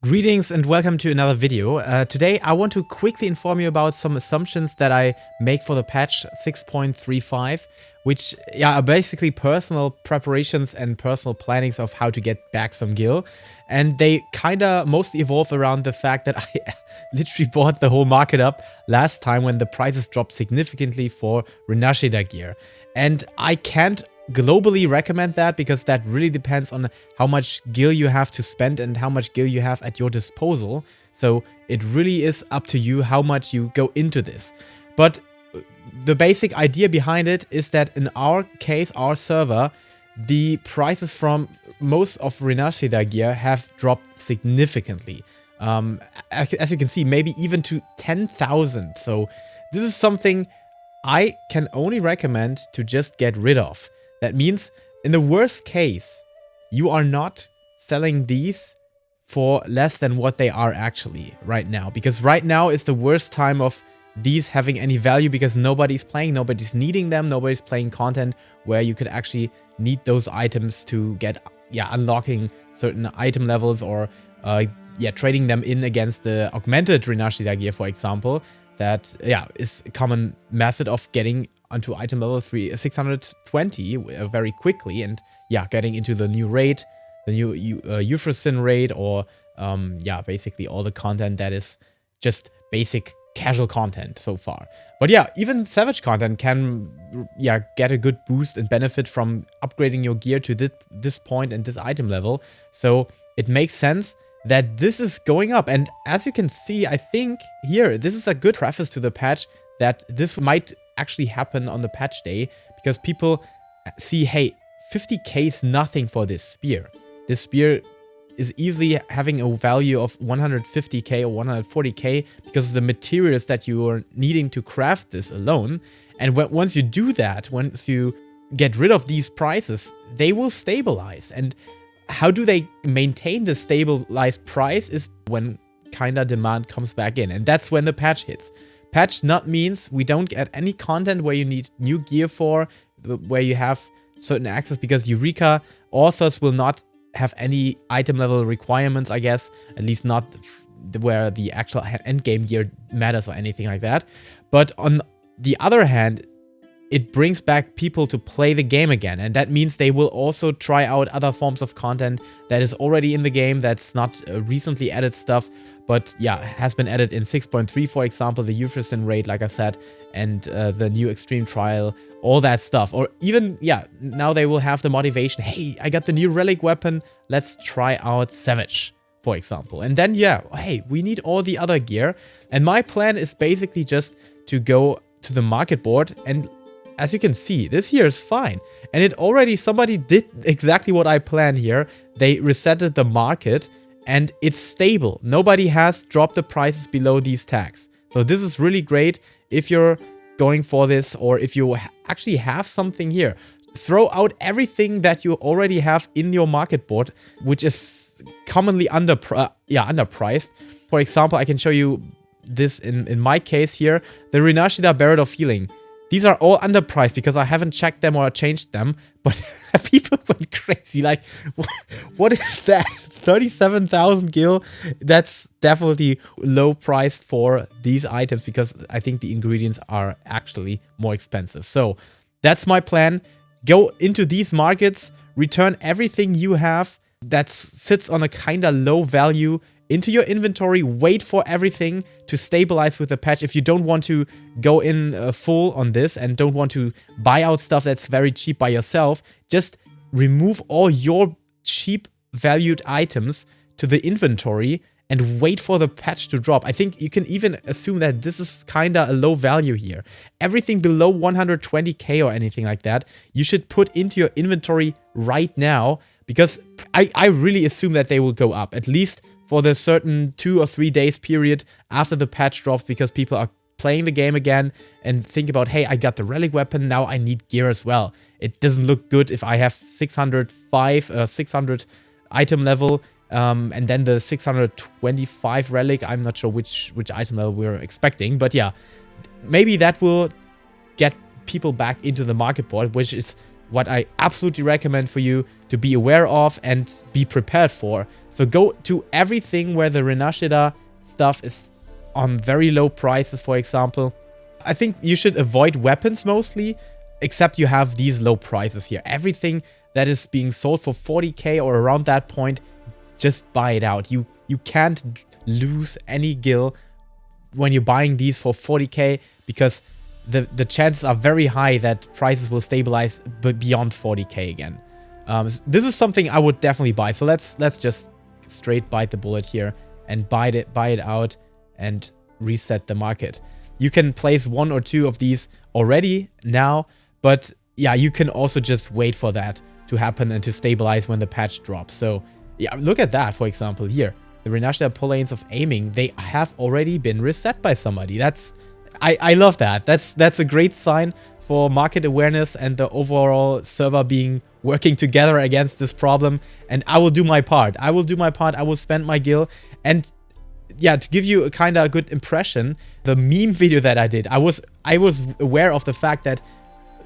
Greetings and welcome to another video. Today I want to quickly inform you about some assumptions that I make for the patch 6.35, which are basically personal preparations and personal plannings of how to get back some Gil. And they kinda mostly evolve around the fact that I literally bought the whole market up last time when the prices dropped significantly for Rinashida gear. And I can't globally recommend that because that really depends on how much Gil you have to spend and how much Gil you have at your disposal. So it really is up to you how much you go into this. But the basic idea behind it is that in our case, our server, the prices from most of Rinashida gear have dropped significantly. As you can see, maybe even to 10,000. So this is something I can only recommend to just get rid of. That means, in the worst case, you are not selling these for less than what they are actually right now. Because right now is the worst time of these having any value because nobody's playing, nobody's needing them, nobody's playing content where you could actually need those items to get, unlocking certain item levels or, trading them in against the augmented Rinashida gear, for example. That, is a common method of getting onto item level 620 very quickly and getting into the new raid, the new Euphrosyne raid, or basically all the content that is just basic casual content so far. But even Savage content can get a good boost and benefit from upgrading your gear to this point and this item level. So it makes sense that this is going up. And as you can see, I think here, this is a good preface to the patch that this might actually happen on the patch day because people see, hey, 50k is nothing for this spear. This spear is easily having a value of 150k or 140k because of the materials that you are needing to craft this alone. And once you do that, once you get rid of these prices, they will stabilize. And how do they maintain the stabilized price is when kinda demand comes back in. And that's when the patch hits. Patch not means we don't get any content where you need new gear for, where you have certain access, because Eureka authors will not have any item level requirements, I guess, at least not where the actual endgame gear matters or anything like that. But on the other hand, it brings back people to play the game again, and that means they will also try out other forms of content that is already in the game, that's not recently added stuff, but has been added in 6.3, for example, the Euphrosyne raid, like I said, and the new Extreme Trial, all that stuff. Or even, now they will have the motivation, hey, I got the new relic weapon, let's try out Savage, for example. And then, hey, we need all the other gear. And my plan is basically just to go to the market board, and as you can see, this here is fine. And it already, somebody did exactly what I planned here. They resetted the market and it's stable. Nobody has dropped the prices below these tags. So this is really great if you're going for this, or if you actually have something here. Throw out everything that you already have in your market board, which is commonly underpriced. For example, I can show you this in my case here. The Rinashida Barret of Healing. These are all underpriced because I haven't checked them or changed them, but people went crazy. Like, what is that? 37,000 gil? That's definitely low priced for these items because I think the ingredients are actually more expensive. So that's my plan. Go into these markets, return everything you have that sits on a kind of low value into your inventory, wait for everything to stabilize with the patch. If you don't want to go in full on this and don't want to buy out stuff that's very cheap by yourself, just remove all your cheap valued items to the inventory and wait for the patch to drop. I think you can even assume that this is kinda a low value here. Everything below 120k or anything like that, you should put into your inventory right now, because I really assume that they will go up, at least for the certain 2 or 3 days period after the patch drops, because people are playing the game again and think about, hey, I got the relic weapon, now I need gear as well. It doesn't look good if I have 600 item level, and then the 625 relic. I'm not sure which item level we're expecting, but maybe that will get people back into the market board, which is what I absolutely recommend for you to be aware of and be prepared for. So go to everything where the Renashida stuff is on very low prices, for example. I think you should avoid weapons mostly, except you have these low prices here. Everything that is being sold for 40k or around that point, just buy it out. You can't lose any gil when you're buying these for 40k, because the chances are very high that prices will stabilize beyond 40k again. This is something I would definitely buy. So let's just straight bite the bullet here and buy it out and reset the market. You can place 1 or 2 of these already now, but yeah, you can also just wait for that to happen and to stabilize when the patch drops. So yeah, look at that, for example, here. The Renashida Polanes of Aiming, they have already been reset by somebody. I love that. That's a great sign for market awareness and the overall server working together against this problem. And I will do my part. I will spend my gil. And yeah, to give you a kind of good impression, the meme video that I did, I was aware of the fact that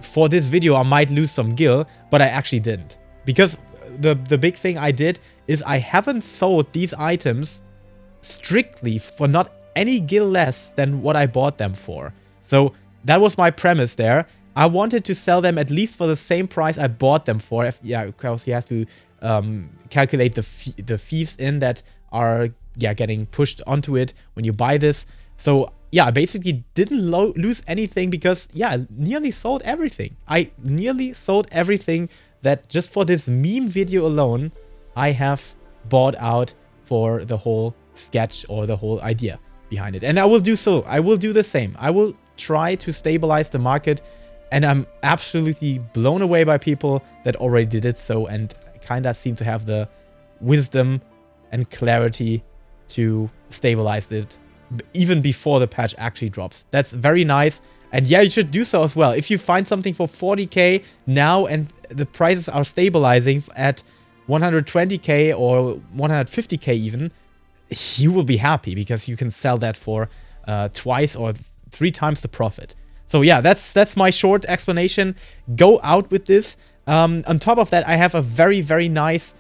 for this video I might lose some gil, but I actually didn't. Because the big thing I did is I haven't sold these items strictly for not any gil less than what I bought them for. So that was my premise there. I wanted to sell them at least for the same price I bought them for. Yeah, because you have to calculate the fees in that are getting pushed onto it when you buy this. So yeah, I basically didn't lose anything because yeah, nearly sold everything. I nearly sold everything that just for this meme video alone I have bought out for the whole sketch or the whole idea behind it. And I will do so. I will do the same. I will try to stabilize the market, and I'm absolutely blown away by people that already did it so and kind of seem to have the wisdom and clarity to stabilize it even before the patch actually drops. That's very nice. And yeah, you should do so as well. If you find something for 40k now and the prices are stabilizing at 120k or 150k even, you will be happy because you can sell that for twice or 3 times the profit. So yeah, that's my short explanation. Go out with this. On top of that, I have a very, very nice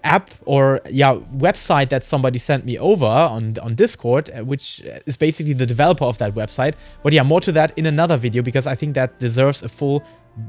app or website that somebody sent me over on Discord, which is basically the developer of that website. But yeah, more to that in another video because I think that deserves a full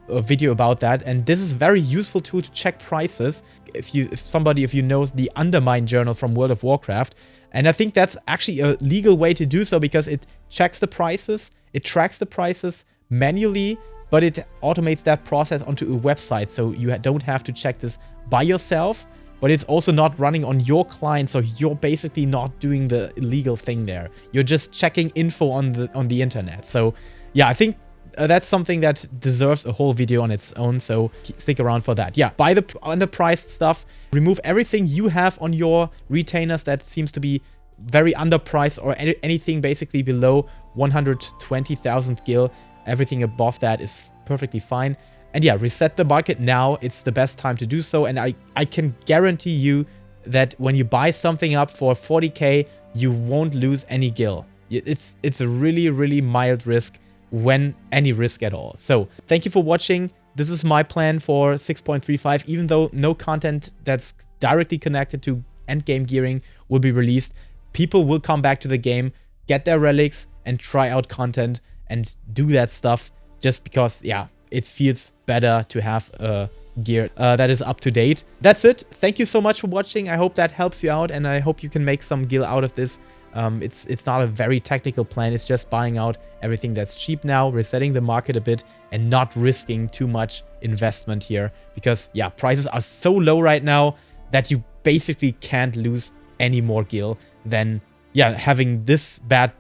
video about that. And this is a very useful tool to check prices if somebody of you knows the Undermine journal from World of Warcraft. And I think that's actually a legal way to do so because it checks the prices, it tracks the prices manually, but it automates that process onto a website, so you don't have to check this by yourself. But it's also not running on your client, so you're basically not doing the illegal thing there. You're just checking info on the internet. So yeah, I think that's something that deserves a whole video on its own, so stick around for that. Yeah, buy the underpriced stuff, remove everything you have on your retainers that seems to be very underpriced or anything basically below 120,000 gil. Everything above that is perfectly fine. And yeah, reset the market now. It's the best time to do so. And I can guarantee you that when you buy something up for 40k, you won't lose any gil. It's a really, really mild risk, when any risk at all. So thank you for watching. This is my plan for 6.35, even though no content that's directly connected to endgame gearing will be released. People will come back to the game, get their relics, and try out content and do that stuff just because, yeah, it feels better to have a gear that is up to date. That's it. Thank you so much for watching. I hope that helps you out, and I hope you can make some gil out of this. It's not a very technical plan. It's just buying out everything that's cheap now, resetting the market a bit, and not risking too much investment here. Because, yeah, prices are so low right now that you basically can't lose any more gil than, yeah, having this bad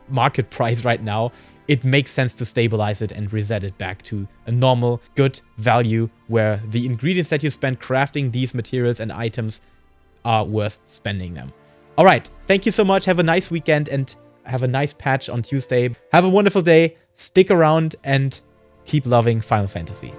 market price right now. It makes sense to stabilize it and reset it back to a normal, good value where the ingredients that you spend crafting these materials and items are worth spending them. All right, thank you so much. Have a nice weekend and have a nice patch on Tuesday. Have a wonderful day. Stick around and keep loving Final Fantasy.